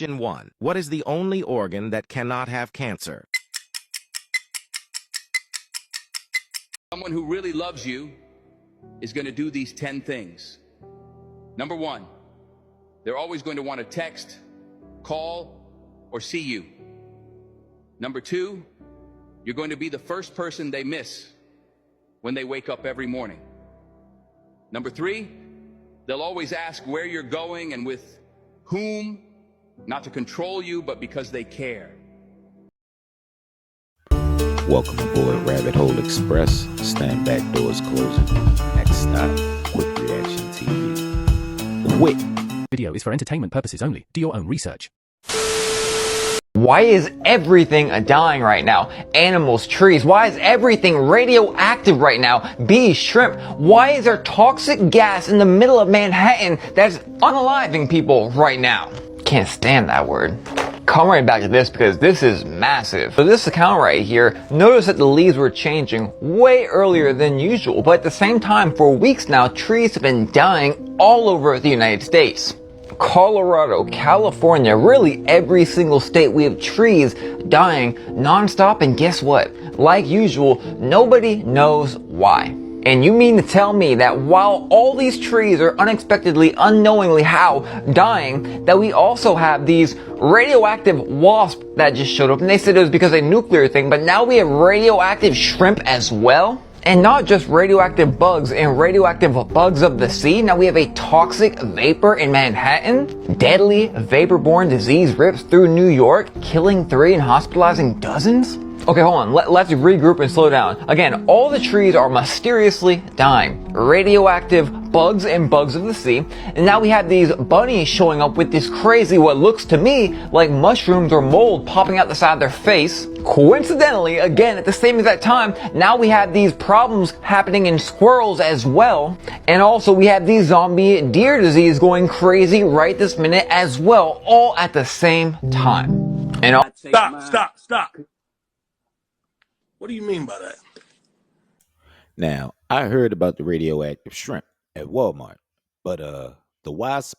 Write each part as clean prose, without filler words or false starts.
Question 1. What is the only organ that cannot have cancer? Someone who really loves you is going to do these 10 things. Number 1, they're always going to want to text, call, or see you. Number 2, you're going to be the first person they miss when they wake up every morning. Number 3, they'll always ask where you're going and with whom, not to control you, but because they care. Welcome aboard Rabbit Hole Express. Stand back, doors closing. Next stop, Quik Reaction TV. Quik. Video is for entertainment purposes only. Do your own research. Why is everything dying right now? Animals, trees. Why is everything radioactive right now? Bees, shrimp. Why is there toxic gas in the middle of Manhattan that's unaliving people right now? Can't stand that word. Come right back to this because this is massive. So this account right here, notice that the leaves were changing way earlier than usual, but at the same time, for weeks now, trees have been dying all over the United States. Colorado, California, really every single state, we have trees dying nonstop, and guess what? Like usual, nobody knows why. And you mean to tell me that while all these trees are unexpectedly, unknowingly dying, that we also have these radioactive wasps that just showed up, and they said it was because of a nuclear thing, but now we have radioactive shrimp as well? And not just radioactive bugs and radioactive bugs of the sea. Now we have a toxic vapor in Manhattan. Deadly vapor-borne disease rips through New York, killing 3 and hospitalizing dozens. Okay, hold on. Let's regroup and slow down. Again, all the trees are mysteriously dying. Radioactive bugs and bugs of the sea. And now we have these bunnies showing up with this crazy, what looks to me like mushrooms or mold popping out the side of their face. Coincidentally, again, at the same exact time, now we have these problems happening in squirrels as well. And also we have these zombie deer disease going crazy right this minute as well, all at the same time. And Stop. What do you mean by that? Now, I heard about the radioactive shrimp at Walmart, but the wasp,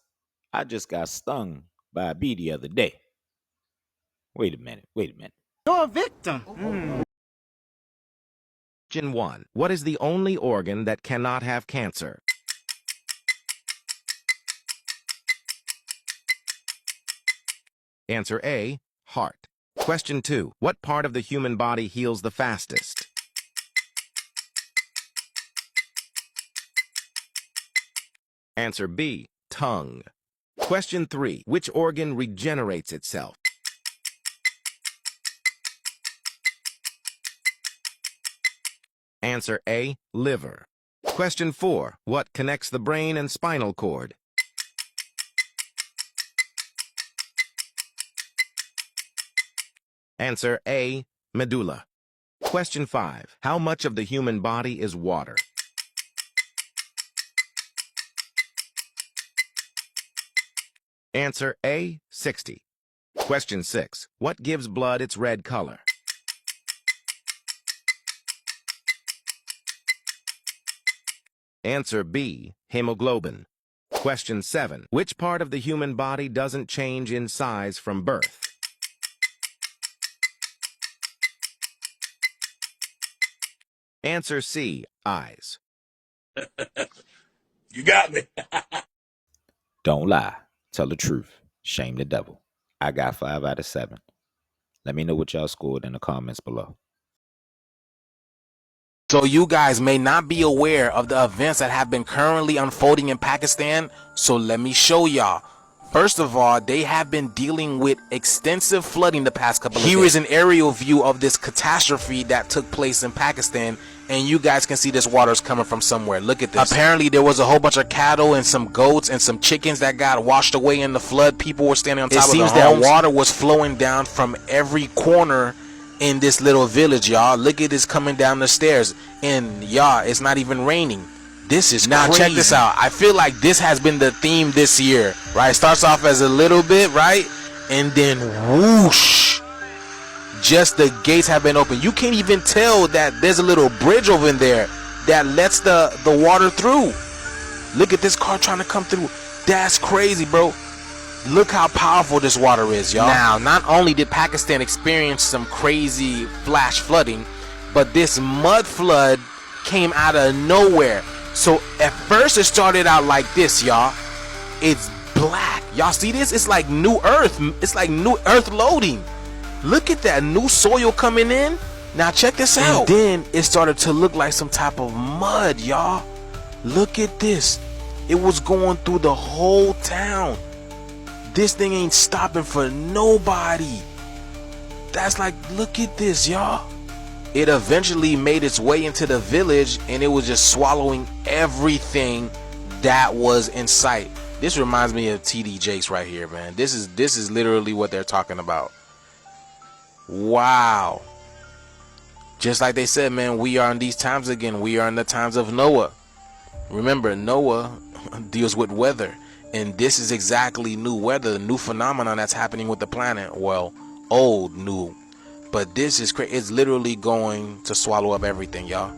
I just got stung by a bee the other day. Wait a minute. You're a victim. Question 1. What is the only organ that cannot have cancer? Answer A, heart. Question 2. What part of the human body heals the fastest? Answer B, tongue. Question 3. Which organ regenerates itself? Answer A, liver. Question 4. What connects the brain and spinal cord? Answer A, medulla. Question 5. How much of the human body is water? Answer A, 60. Question 6. What gives blood its red color? Answer B, hemoglobin. Question 7. Which part of the human body doesn't change in size from birth? Answer C, eyes. You got me. Don't lie. Tell the truth. Shame the devil. I got 5 out of 7. Let me know what y'all scored in the comments below. So you guys may not be aware of the events that have been currently unfolding in Pakistan, so let me show y'all. First of all, they have been dealing with extensive flooding the past couple of days. Here is an aerial view of this catastrophe that took place in Pakistan, and you guys can see this water is coming from somewhere. Look at this. Apparently there was a whole bunch of cattle and some goats and some chickens that got washed away in the flood. People were standing on top of the homes. It seems that water was flowing down from every corner in this little village, y'all. Look at this coming down the stairs, and y'all, it's not even raining. This is now crazy. Check this out. I feel like this has been the theme this year, right? It starts off as a little bit, right? And then whoosh, just the gates have been open. You can't even tell that there's a little bridge over in there that lets the water through. Look at this car trying to come through. That's crazy, bro. Look how powerful this water is, y'all. Now, not only did Pakistan experience some crazy flash flooding, but this mud flood came out of nowhere. So at first it started out like this, y'all. It's black. Y'all see this? It's like new earth. It's like new earth loading. Look at that new soil coming in. Now check this out. And then it started to look like some type of mud, y'all. Look at this. It was going through the whole town. This thing ain't stopping for nobody. That's like, look at this, y'all. It eventually made its way into the village, and it was just swallowing everything that was in sight. This reminds me of TD Jakes right here, man. This is literally what they're talking about. Wow. Just like they said, man, we are in these times again. We are in the times of Noah. Remember, Noah deals with weather, and this is exactly new weather, new phenomenon that's happening with the planet. Well, old, new, but this is crazy. It's literally going to swallow up everything, y'all.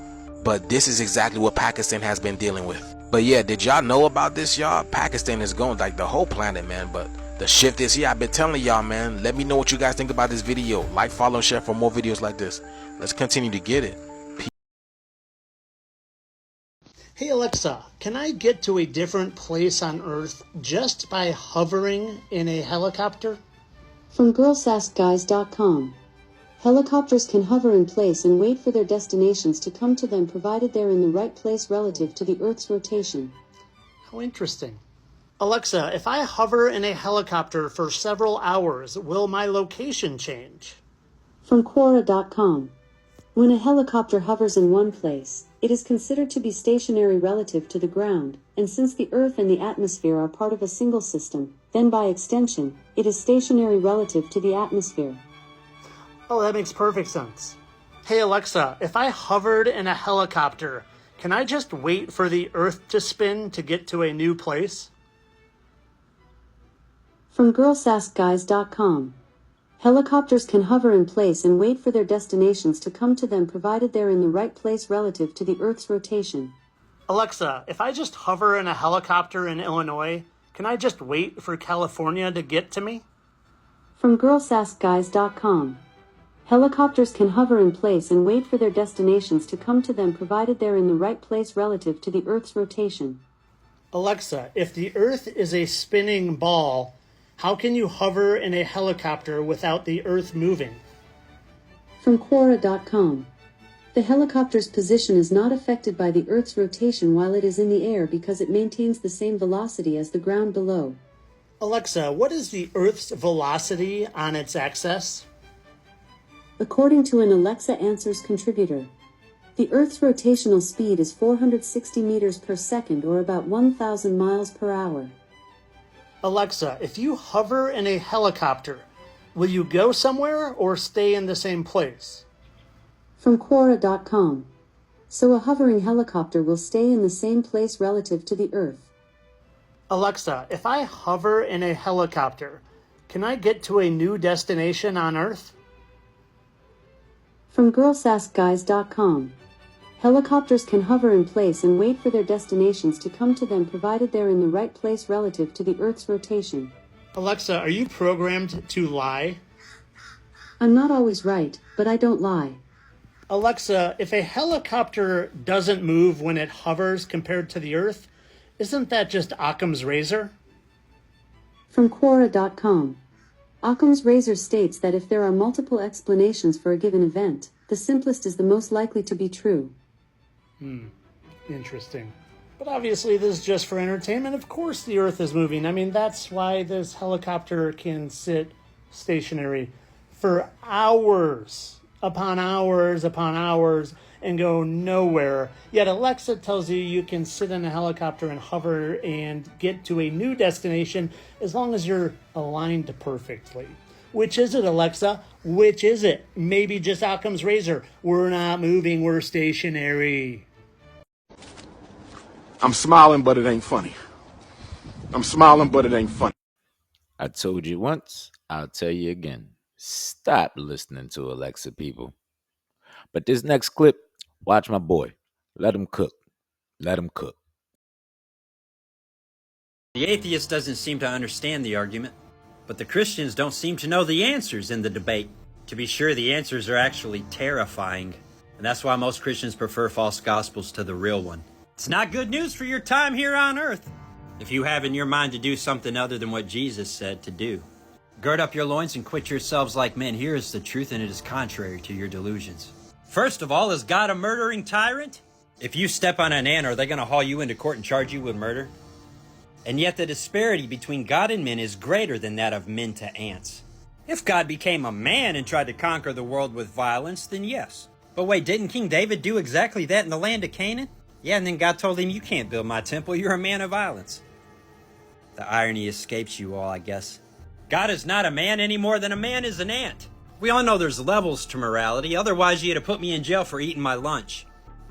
But this is exactly what Pakistan has been dealing with. But yeah, did y'all know about this, y'all? Pakistan is going, like, the whole planet, man. But the shift is here. I've been telling y'all, man. Let me know what you guys think about this video. Like, follow, and share for more videos like this. Let's continue to get it. Hey Alexa, can I get to a different place on Earth just by hovering in a helicopter? From girlsaskguys.com. Helicopters can hover in place and wait for their destinations to come to them provided they're in the right place relative to the Earth's rotation. How interesting. Alexa, if I hover in a helicopter for several hours, will my location change? From Quora.com. When a helicopter hovers in one place, it is considered to be stationary relative to the ground, and since the Earth and the atmosphere are part of a single system, then by extension, it is stationary relative to the atmosphere. Oh, that makes perfect sense. Hey Alexa, if I hovered in a helicopter, can I just wait for the Earth to spin to get to a new place? From girlsaskguys.com. Helicopters can hover in place and wait for their destinations to come to them provided they're in the right place relative to the Earth's rotation. Alexa, if I just hover in a helicopter in Illinois, can I just wait for California to get to me? From girlsaskguys.com. Helicopters can hover in place and wait for their destinations to come to them provided they're in the right place relative to the Earth's rotation. Alexa, if the Earth is a spinning ball, how can you hover in a helicopter without the Earth moving? From Quora.com. The helicopter's position is not affected by the Earth's rotation while it is in the air because it maintains the same velocity as the ground below. Alexa, what is the Earth's velocity on its axis? According to an Alexa Answers contributor, the Earth's rotational speed is 460 meters per second or about 1,000 miles per hour. Alexa, if you hover in a helicopter, will you go somewhere or stay in the same place? From Quora.com. So a hovering helicopter will stay in the same place relative to the Earth. Alexa, if I hover in a helicopter, can I get to a new destination on Earth? From girlsaskguys.com. Helicopters can hover in place and wait for their destinations to come to them provided they're in the right place relative to the Earth's rotation. Alexa, are you programmed to lie? I'm not always right, but I don't lie. Alexa, if a helicopter doesn't move when it hovers compared to the Earth, isn't that just Occam's razor? From Quora.com. Occam's razor states that if there are multiple explanations for a given event, the simplest is the most likely to be true. Interesting. But obviously this is just for entertainment. Of course the Earth is moving. I mean, that's why this helicopter can sit stationary for hours upon hours upon hours and go nowhere. Yet Alexa tells you you can sit in a helicopter and hover and get to a new destination as long as you're aligned perfectly. Which is it, Alexa? Which is it? Maybe just Occam's razor. We're not moving, we're stationary. I'm smiling, but it ain't funny. I'm smiling, but it ain't funny. I told you once, I'll tell you again. Stop listening to Alexa, people. But this next clip, watch my boy. Let him cook. Let him cook. The atheist doesn't seem to understand the argument, but the Christians don't seem to know the answers in the debate. To be sure, the answers are actually terrifying, and that's why most Christians prefer false gospels to the real one. It's not good news for your time here on earth if you have in your mind to do something other than what Jesus said to do. Gird up your loins and quit yourselves like men. Here is the truth, and it is contrary to your delusions. First of all, is God a murdering tyrant? If you step on an ant, are they going to haul you into court and charge you with murder? And yet the disparity between God and men is greater than that of men to ants. If God became a man and tried to conquer the world with violence, then yes. But wait, didn't King David do exactly that in the land of Canaan? Yeah, and then God told him, you can't build my temple, you're a man of violence. The irony escapes you all, I guess. God is not a man any more than a man is an ant. We all know there's levels to morality, otherwise you'd have put me in jail for eating my lunch.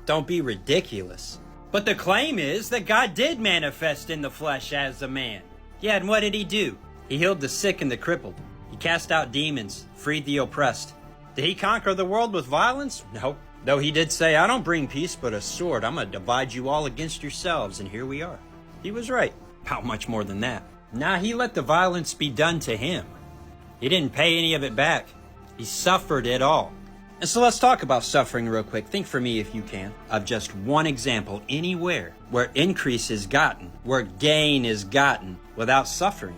Don't be ridiculous. But the claim is that God did manifest in the flesh as a man. Yeah, and what did he do? He healed the sick and the crippled. He cast out demons, freed the oppressed. Did he conquer the world with violence? No. Though he did say, I don't bring peace but a sword. I'm going to divide you all against yourselves, and here we are. He was right. How much more than that? Nah, he let the violence be done to him. He didn't pay any of it back. He suffered it all. And so let's talk about suffering real quick. Think for me, if you can, of just one example anywhere where increase is gotten, where gain is gotten without suffering.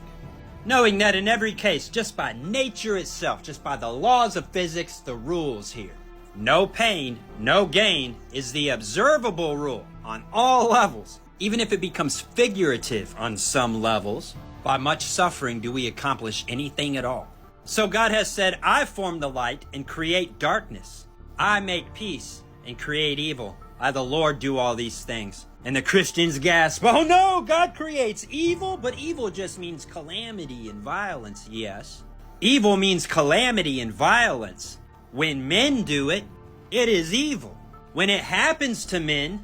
Knowing that in every case, just by nature itself, just by the laws of physics, the rules here. No pain, no gain is the observable rule on all levels. Even if it becomes figurative on some levels, by much suffering do we accomplish anything at all. So God has said, I form the light and create darkness. I make peace and create evil. I, the Lord, do all these things. And the Christians gasp, oh no, God creates evil, but evil just means calamity and violence, yes. Evil means calamity and violence. When men do it, it is evil. When it happens to men,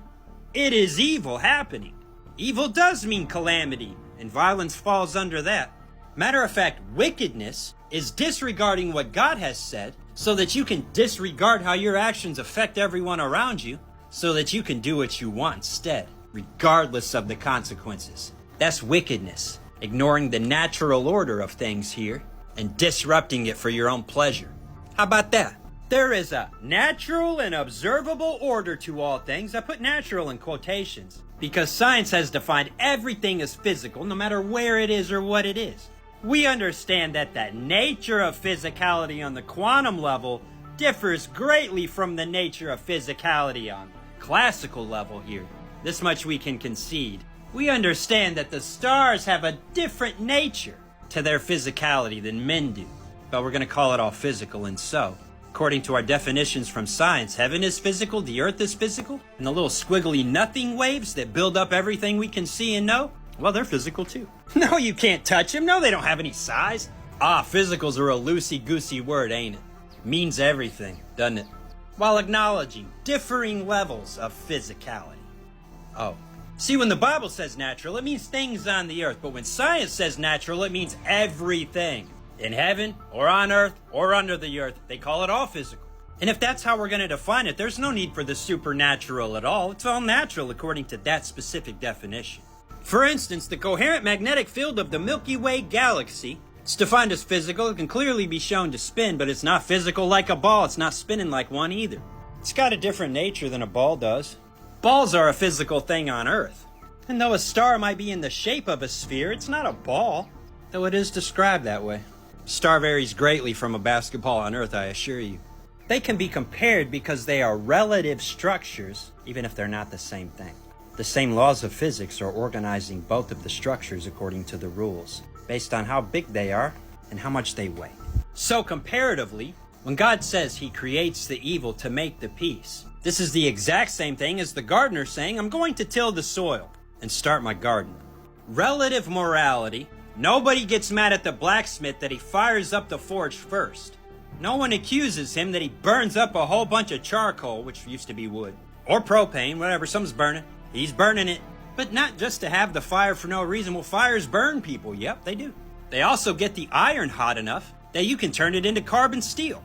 it is evil happening. Evil does mean calamity, and violence falls under that. Matter of fact, wickedness is disregarding what God has said so that you can disregard how your actions affect everyone around you so that you can do what you want instead, regardless of the consequences. That's wickedness, ignoring the natural order of things here and disrupting it for your own pleasure. How about that? There is a natural and observable order to all things. I put natural in quotations because science has defined everything as physical, no matter where it is or what it is. We understand that the nature of physicality on the quantum level differs greatly from the nature of physicality on the classical level here. This much we can concede. We understand that the stars have a different nature to their physicality than men do, but we're going to call it all physical, and so, according to our definitions from science, heaven is physical, the earth is physical, and the little squiggly nothing waves that build up everything we can see and know, well, they're physical too. No, you can't touch them. No, they don't have any size. Physicals are a loosey-goosey word, ain't it? Means everything, doesn't it? While acknowledging differing levels of physicality. Oh. See, when the Bible says natural, it means things on the earth, but when science says natural, it means everything. In heaven, or on earth, or under the earth, they call it all physical. And if that's how we're going to define it, there's no need for the supernatural at all. It's all natural according to that specific definition. For instance, the coherent magnetic field of the Milky Way galaxy, it's defined as physical. It can clearly be shown to spin, but it's not physical like a ball. It's not spinning like one either. It's got a different nature than a ball does. Balls are a physical thing on Earth. And though a star might be in the shape of a sphere, it's not a ball, though it is described that way. Star varies greatly from a basketball on Earth, I assure you. They can be compared because they are relative structures, even if they're not the same thing. The same laws of physics are organizing both of the structures according to the rules, based on how big they are and how much they weigh. So comparatively, when God says he creates the evil to make the peace, this is the exact same thing as the gardener saying, I'm going to till the soil and start my garden. Relative morality, nobody gets mad at the blacksmith that he fires up the forge first. No one accuses him that he burns up a whole bunch of charcoal, which used to be wood, or propane, whatever, some's burning. He's burning it, but not just to have the fire for no reason. Well, fires burn people. Yep, they do. They also get the iron hot enough that you can turn it into carbon steel.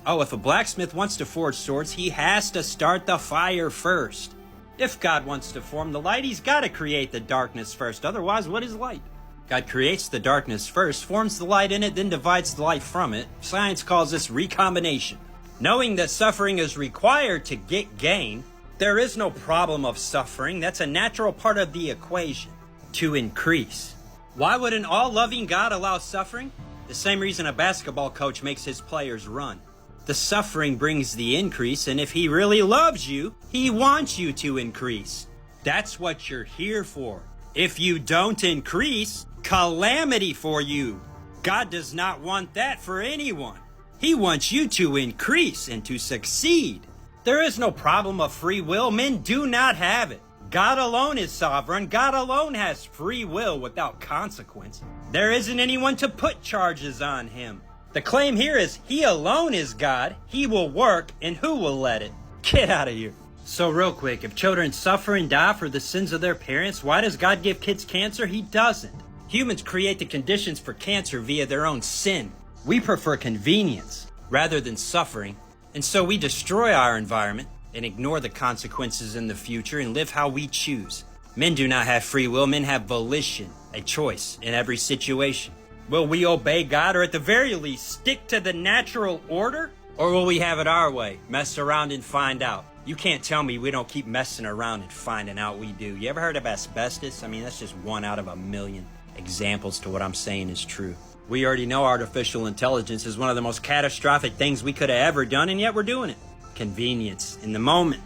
Oh, if a blacksmith wants to forge swords, he has to start the fire first. If God wants to form the light, he's got to create the darkness first. Otherwise, what is light? God creates the darkness first, forms the light in it, then divides the light from it. Science calls this recombination. Knowing that suffering is required to get gain, there is no problem of suffering. That's a natural part of the equation. To increase. Why would an all-loving God allow suffering? The same reason a basketball coach makes his players run. The suffering brings the increase, and if he really loves you, he wants you to increase. That's what you're here for. If you don't increase, calamity for you. God does not want that for anyone. He wants you to increase and to succeed. There is no problem of free will. Men do not have it. God alone is sovereign. God alone has free will without consequence. There isn't anyone to put charges on him. The claim here is he alone is God. He will work, and who will let it? Get out of here. So real quick, if children suffer and die for the sins of their parents, why does God give kids cancer? He doesn't. Humans create the conditions for cancer via their own sin. We prefer convenience rather than suffering, and so we destroy our environment and ignore the consequences in the future and live how we choose. Men do not have free will. Men have volition, a choice in every situation. Will we obey God, or at the very least stick to the natural order? Or will we have it our way, mess around and find out? You can't tell me we don't keep messing around and finding out we do. You ever heard of asbestos? I mean, that's just one out of a million examples to what I'm saying is true. We already know artificial intelligence is one of the most catastrophic things we could have ever done, and yet we're doing it. Convenience in the moment.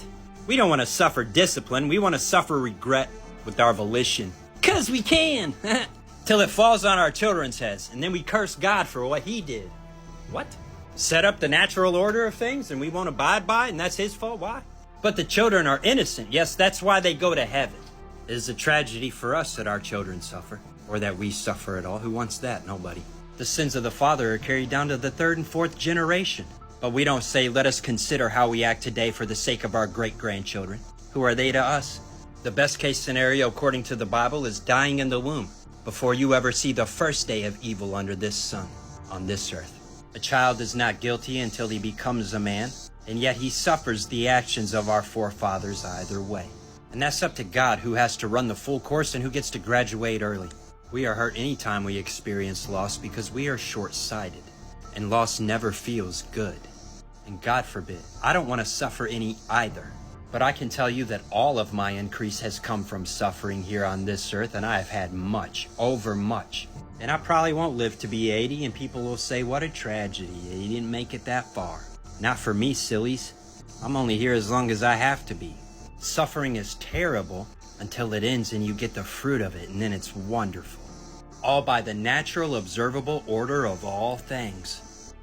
We don't want to suffer discipline. We want to suffer regret with our volition. 'Cause we can! Till it falls on our children's heads, and then we curse God for what he did. What? Set up the natural order of things, and we won't abide by it, and that's his fault? Why? But the children are innocent. Yes, that's why they go to heaven. It is a tragedy for us that our children suffer, or that we suffer at all. Who wants that? Nobody. The sins of the father are carried down to the third and fourth generation. But we don't say, let us consider how we act today for the sake of our great-grandchildren. Who are they to us? The best case scenario, according to the Bible, is dying in the womb before you ever see the first day of evil under this sun, on this earth. A child is not guilty until he becomes a man, and yet he suffers the actions of our forefathers either way. And that's up to God, who has to run the full course and who gets to graduate early. We are hurt anytime we experience loss because we are short-sighted, and loss never feels good. And God forbid, I don't want to suffer any either. But I can tell you that all of my increase has come from suffering here on this earth, and I have had much, over much. And I probably won't live to be 80, and people will say, what a tragedy, he didn't make it that far. Not for me, sillies. I'm only here as long as I have to be. Suffering is terrible until it ends and you get the fruit of it, and then it's wonderful. All by the natural, observable order of all things.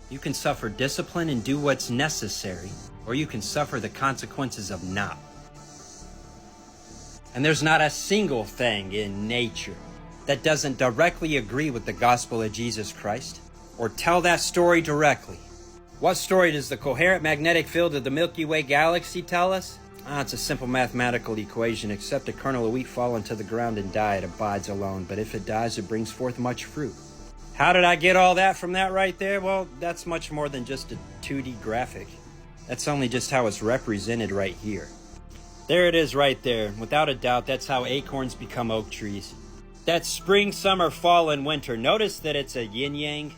You can suffer discipline and do what's necessary, or you can suffer the consequences of not. And there's not a single thing in nature that doesn't directly agree with the gospel of Jesus Christ, or tell that story directly. What story does the coherent magnetic field of the Milky Way galaxy tell us? It's a simple mathematical equation. Except a kernel of wheat fall into the ground and die, it abides alone. But if it dies, it brings forth much fruit. How did I get all that from that right there? Well, that's much more than just a 2D graphic. That's only just how it's represented right here. There it is right there. Without a doubt, that's how acorns become oak trees. That's spring, summer, fall, and winter. Notice that it's a yin-yang.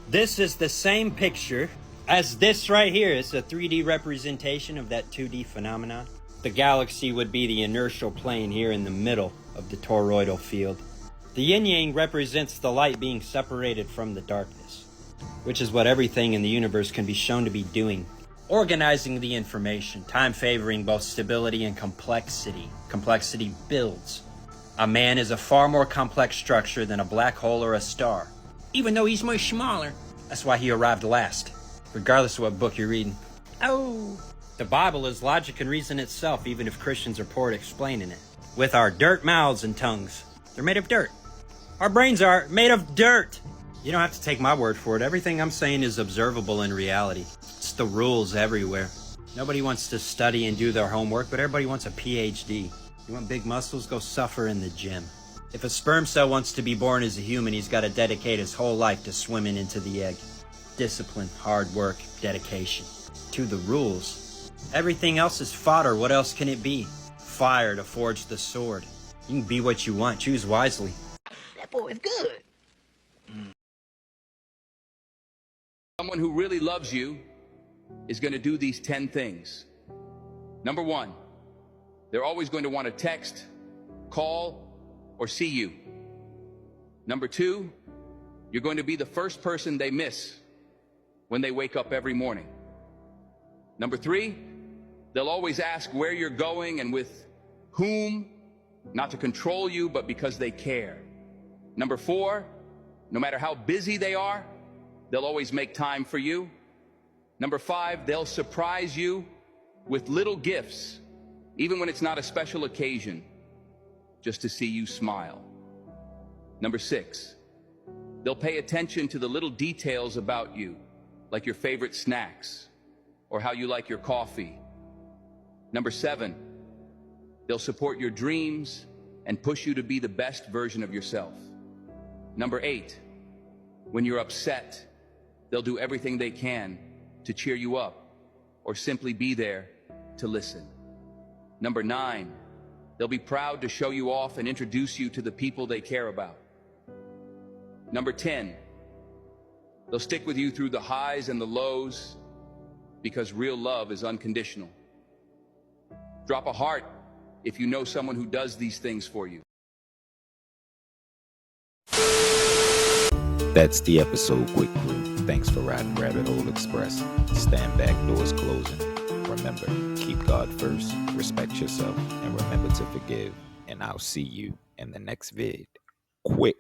This is the same picture as this right here. It's a 3D representation of that 2D phenomenon. The galaxy would be the inertial plane here in the middle of the toroidal field. The yin-yang represents the light being separated from the darkness, which is what everything in the universe can be shown to be doing. Organizing the information, time favoring both stability and complexity. Complexity builds. A man is a far more complex structure than a black hole or a star, even though he's much smaller. That's why he arrived last, regardless of what book you're reading. Oh! The Bible is logic and reason itself, even if Christians are poor at explaining it. With our dirt mouths and tongues. They're made of dirt. Our brains are made of dirt. You don't have to take my word for it. Everything I'm saying is observable in reality. It's the rules everywhere. Nobody wants to study and do their homework, but everybody wants a PhD. You want big muscles? Go suffer in the gym. If a sperm cell wants to be born as a human, he's got to dedicate his whole life to swimming into the egg. Discipline, hard work, dedication. To the rules. Everything else is fodder. What else can it be? fire to forge the sword. You can be what you want. Choose wisely. That boy is good. Someone who really loves you is going to do these 10 things. Number 1, they're always going to want to text, call, or see you. Number 2, you're going to be the first person they miss when they wake up every morning. Number 3, they'll always ask where you're going and with whom, not to control you, but because they care. Number 4, no matter how busy they are, they'll always make time for you. Number 5, they'll surprise you with little gifts, even when it's not a special occasion, just to see you smile. Number 6, they'll pay attention to the little details about you, like your favorite snacks or how you like your coffee. Number 7, they'll support your dreams and push you to be the best version of yourself. Number 8, when you're upset, they'll do everything they can to cheer you up or simply be there to listen. Number 9, they'll be proud to show you off and introduce you to the people they care about. Number 10, they'll stick with you through the highs and the lows because real love is unconditional. Drop a heart if you know someone who does these things for you. That's the episode, Quik Crew. Thanks for riding Rabbit Hole Express. Stand back, doors closing. Remember, keep God first, respect yourself, and remember to forgive. And I'll see you in the next vid. Quik.